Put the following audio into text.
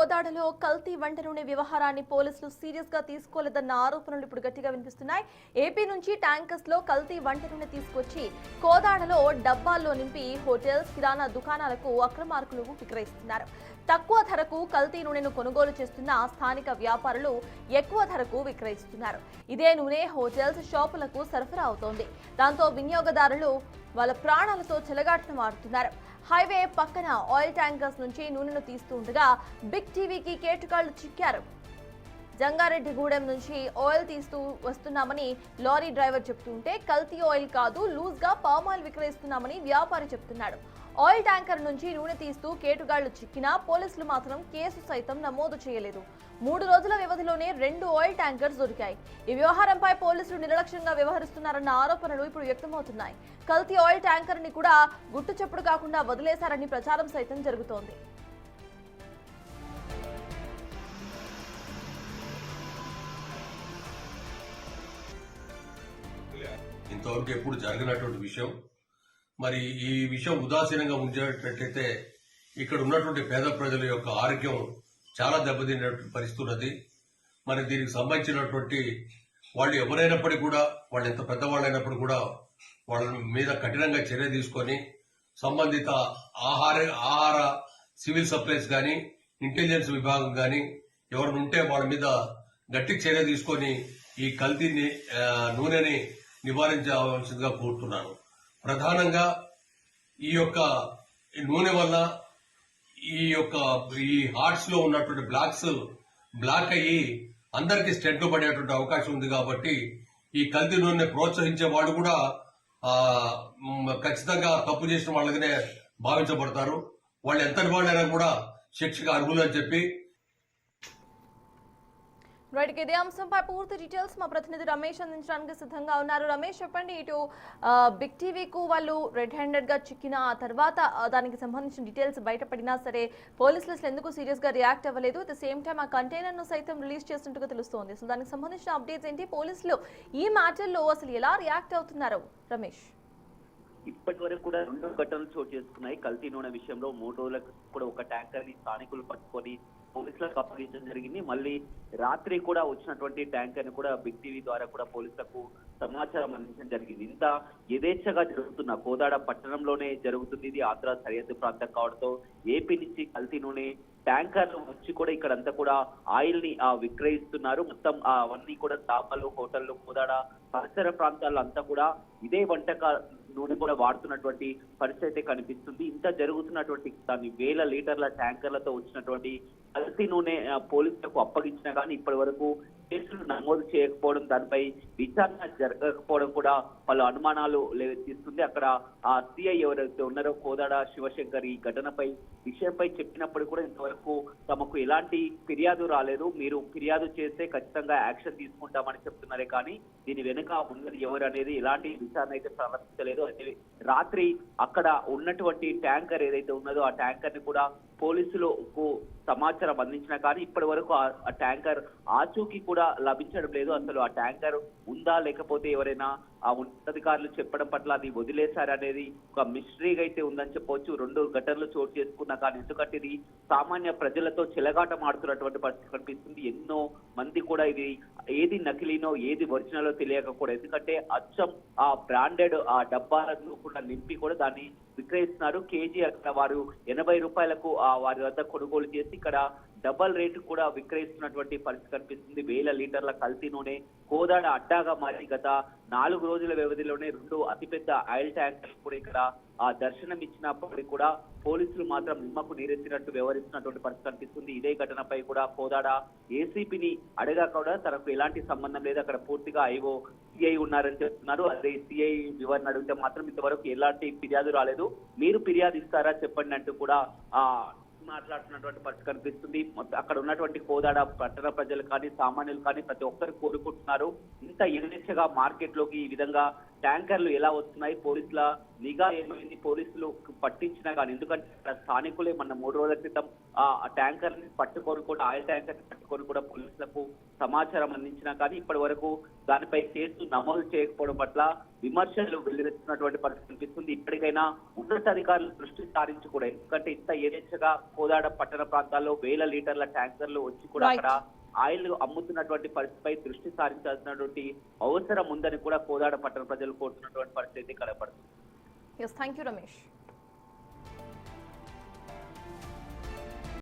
కోదాడలో కల్తీ వంట నూనె వ్యవహారాన్ని పోలీసులు సీరియస్ గా తీసుకోలేదన్న ఆరోపణలు ఇప్పుడు గట్టిగా వినిపిస్తున్నాయి. ఏపీ నుంచి ట్యాంకర్స్ లో కల్తీ వంట నూనె తీసుకొచ్చి కోదాడలో డబ్బాల్లో నింపి హోటల్స్, కిరాణా దుకాణాలకు అక్రమార్కులు విక్రయిస్తున్నారు. తక్కువ ధరకు కల్తీ నూనెను కొనుగోలు చేస్తున్న స్థానిక వ్యాపారులు ఎక్కువ ధరకు విక్రయిస్తున్నారు. ఇదే నూనె హోటల్స్, షాపులకు సరఫరా అవుతోంది. దాంతో వినియోగదారులు వాళ్ళ ప్రాణాలతో చెలగాటన మారుతున్నారు. హైవే పక్కన ఆయిల్ ట్యాంకర్స్ నుంచి నూనెను తీస్తూ ఉండగా బిగ్ టీవీకి కేటుగాళ్లు చిక్కారు. జంగారెడ్డిగూడెం నుంచి ఆయిల్ తీస్తూ వస్తున్నామని లారీ డ్రైవర్ చెప్తుంటే కల్తీ ఆయిల్ కాదు, లూజ్ గా పామ్ ఆయిల్ విక్రయిస్తున్నామని వ్యాపారి చెప్తున్నాడు. ఆయిల్ ట్యాంకర్ నుంచి నూనె తీస్తూ కేటుగాళ్లు చిక్కినా పోలీసులు మాత్రం కేసు సైతం నమోదు చేయలేదు. 3 రోజుల వ్యవధిలోనే 2 ఆయిల్ ట్యాంకర్స్ దొరికాయి. ఈ వ్యవహారంపై పోలీసులు నిర్లక్ష్యంగా వ్యవహరిస్తున్నారన్న ఆరోపణలు ఇప్పుడు వ్యక్తమవుతున్నాయి. కల్తీ ఆయిల్ ట్యాంకర్ ని కూడా గుట్టు చప్పుడు కాకుండా వదిలేశారని ప్రచారం సైతం జరుగుతోంది. ఇంతవరకు ఎప్పుడు జరగనటువంటి విషయం. మరి ఈ విషయం ఉదాసీనంగా ఉంచేటట్లయితే ఇక్కడ ఉన్నటువంటి పేద ప్రజల యొక్క ఆరోగ్యం చాలా దెబ్బతినేటువంటి పరిస్థితి ఉన్నది. మరి దీనికి సంబంధించినటువంటి వాళ్ళు ఎవరైనప్పటికీ కూడా, వాళ్ళు ఎంత పెద్దవాళ్ళైనప్పుడు కూడా వాళ్ళ మీద కఠినంగా చర్య తీసుకొని సంబంధిత ఆహార సివిల్ సప్లైస్ కానీ, ఇంటెలిజెన్స్ విభాగం కానీ ఎవరు ఉంటే వాళ్ళ మీద గట్టి చర్య తీసుకొని ఈ కల్తీ నూనెని నివారించవలసిందిగా కోరుతున్నాను. ప్రధానంగా ఈ యొక్క నూనె వల్ల ఈ హార్ట్స్ లో ఉన్నటువంటి బ్లాక్ అయ్యి అందరికీ స్టెంట్ పడేటువంటి అవకాశం ఉంది. కాబట్టి ఈ కల్తీ నూనె ప్రోత్సహించే వాళ్ళు కూడా ఖచ్చితంగా తప్పు చేసిన వాళ్ళగానే భావించబడతారు. వాళ్ళు ఎంతటి వాళ్ళైనా కూడా శిక్షకు అర్హులు అని చెప్పి రైట్. ఇదే అంశంపై పూర్తి డీటెయిల్స్ మా ప్రతినిధి రమేష్ అందించడానికి సిద్ధంగా ఉన్నారు. రమేష్, చెప్పండి, ఇటు బిగ్ టీవీకు వాళ్ళు రెడ్ హ్యాండెడ్ గా చిక్కిన ఆ తర్వాత దానికి సంబంధించిన డీటెయిల్స్ బయటపడినా సరే పోలీసులు అసలు ఎందుకు సీరియస్ గా రియాక్ట్ అవ్వలేదు? అట్ ద సేమ్ టైం ఆ కంటైనర్ ను సైతం రిలీజ్ చేసినట్టుగా తెలుస్తోంది. అసలు దానికి సంబంధించిన అప్డేట్స్ ఏంటి? పోలీసులు ఈ మ్యాటర్లో అసలు ఎలా రియాక్ట్ అవుతున్నారు రమేష్? ఇప్పటి వరకు కూడా 2 ఘటనలు చోటు చేసుకున్నాయి. కల్తీ నూనె విషయంలో 3 రోజులకు కూడా ఒక ట్యాంకర్ ని స్థానికులు పట్టుకొని పోలీసులకు అప్పగించడం జరిగింది. మళ్ళీ రాత్రి కూడా వచ్చినటువంటి ట్యాంకర్ ని కూడా బిగ్ టీవీ ద్వారా కూడా పోలీసులకు సమాచారం అందించడం జరిగింది. ఇంత యథేచ్ఛగా జరుగుతున్న కోదాడ పట్టణంలోనే జరుగుతుంది. ఇది ఆంధ్ర సరిహద్దు ప్రాంతం కావడంతో ఏపీ నుంచి కల్తీ నూనె ట్యాంకర్లు వచ్చి కూడా ఇక్కడంతా కూడా ఆయిల్ ని విక్రయిస్తున్నారు. మొత్తం అవన్నీ కూడా డాబాలు, హోటళ్లు, కోదాడ పరిసర ప్రాంతాల్లో అంతా కూడా ఇదే వంటక నూనె కూడా వాడుతున్నటువంటి పరిస్థితి అయితే కనిపిస్తుంది. ఇంత జరుగుతున్నటువంటి దాన్ని వేల లీటర్ల ట్యాంకర్లతో వచ్చినటువంటి కల్తీ నూనె పోలీసులకు అప్పగించినా కానీ ఇప్పటి వరకు కేసులు నమోదు చేయకపోవడం, దానిపై విచారణ జరగకపోవడం కూడా పలు అనుమానాలు లేవెత్తిస్తుంది. అక్కడ ఆ సిఐ ఎవరైతే ఉన్నారో కోదాడ శివశంకర్ ఈ ఘటనపై విషయంపై చెప్పినప్పుడు కూడా ఇంతవరకు తమకు ఎలాంటి ఫిర్యాదు రాలేదు, మీరు ఫిర్యాదు చేస్తే ఖచ్చితంగా యాక్షన్ తీసుకుంటామని చెప్తున్నారే కానీ దీని వెనుక ఉన్నది ఎవరు అనేది ఎలాంటి విచారణ అయితే ప్రారంభించలేదు. అయితే రాత్రి అక్కడ ఉన్నటువంటి ట్యాంకర్ ఏదైతే ఉన్నదో ఆ ట్యాంకర్ ని కూడా పోలీసులకు సమాచారం అందించినా కానీ ఇప్పటి వరకు ఆ ట్యాంకర్ ఆచూకీ కూడా లభించడం లేదు. అసలు ఆ ట్యాంకర్ ఉందా లేకపోతే ఎవరైనా ఆ ఉన్నతాధికారులు చెప్పడం పట్ల అది వదిలేశారనేది ఒక మిస్టరీగా అయితే ఉందని చెప్పవచ్చు. 2 ఘటనలు చోటు చేసుకున్నా కానీ ఎందుకంటే ఇది సామాన్య ప్రజలతో చెలగాటం ఆడుతున్నటువంటి పరిస్థితి కనిపిస్తుంది. ఎన్నో మంది కూడా ఇది ఏది నకిలీనో ఏది ఒరిజినలో తెలియక కూడా, ఎందుకంటే అచ్చం ఆ బ్రాండెడ్ ఆ డబ్బాలను కూడా నింపి కూడా దాన్ని విక్రయిస్తున్నారు. కేజీ అక్కడ వారు 80 రూపాయలకు వారి వద్ద కొనుగోలు చేసి ఇక్కడ డబల్ రేటు కూడా విక్రయిస్తున్నటువంటి పరిస్థితి కనిపిస్తుంది. వేల లీటర్ల కల్తీ నూనె కోదాడ అడ్డాగా మారి గత 4 రోజుల వ్యవధిలోనే 2 అతిపెద్ద ఆయిల్ ట్యాంకర్లు కూడా ఇక్కడ దర్శనం ఇచ్చినప్పటికీ కూడా పోలీసులు మాత్రం నిమ్మకు నీరెత్తినట్టు వ్యవహరిస్తున్నటువంటి పరిస్థితి కనిపిస్తుంది. ఇదే ఘటనపై కూడా కోదాడ ఏసీపీని అడగా కూడా తనకు ఎలాంటి సంబంధం లేదు, అక్కడ పూర్తిగా ఐఓ సిఐ ఉన్నారని చెప్తున్నారు. అదే సిఐ వివరణ అడిగితే మాత్రం ఇంతవరకు ఎలాంటి ఫిర్యాదు రాలేదు, మీరు ఫిర్యాదు ఇస్తారా చెప్పండి అంటూ కూడా మాట్లాడుతున్నటువంటి పరిస్థితి కనిపిస్తుంది. అక్కడ ఉన్నటువంటి కోదాడ పట్టణ ప్రజలు కానీ సామాన్యులు కానీ ప్రతి ఒక్కరు కోరుకుంటున్నారు. ఇంత యథేచ్ఛగా మార్కెట్ లోకి ఈ విధంగా ట్యాంకర్లు ఎలా వస్తున్నాయి, పోలీసుల నిఘా ఏమైంది, పోలీసులు పట్టించినా కానీ, ఎందుకంటే ఇక్కడ స్థానికులే మన 3 రోజుల క్రితం ఆ ట్యాంకర్ ని పట్టుకొని కూడా, ఆయిల్ ట్యాంకర్ ని పట్టుకొని కూడా పోలీసులకు సమాచారం అందించినా కానీ ఇప్పటి వరకు దానిపై కేసు నమోదు చేయకపోవడం పట్ల విమర్శలు వెల్లువెత్తున్నటువంటి పరిస్థితి కనిపిస్తుంది. ఇప్పటికైనా ఉన్నతాధికారులు దృష్టి సారించి కూడా, ఎందుకంటే ఇంత ఏదేచ్చగా కోదాడ పట్టణ ప్రాంతాల్లో 1000 లీటర్ల ట్యాంకర్లు వచ్చి కూడా Right. అక్కడ ఆయిల్ అమ్ముతున్నటువంటి పరిస్థితిపై దృష్టి సారించాల్సినటువంటి అవసరం ఉందని కూడా కోదాడ పట్టణ ప్రజలు కోరుతున్నటువంటి పరిస్థితి కనబడుతుంది. Yes, thank you Ramesh.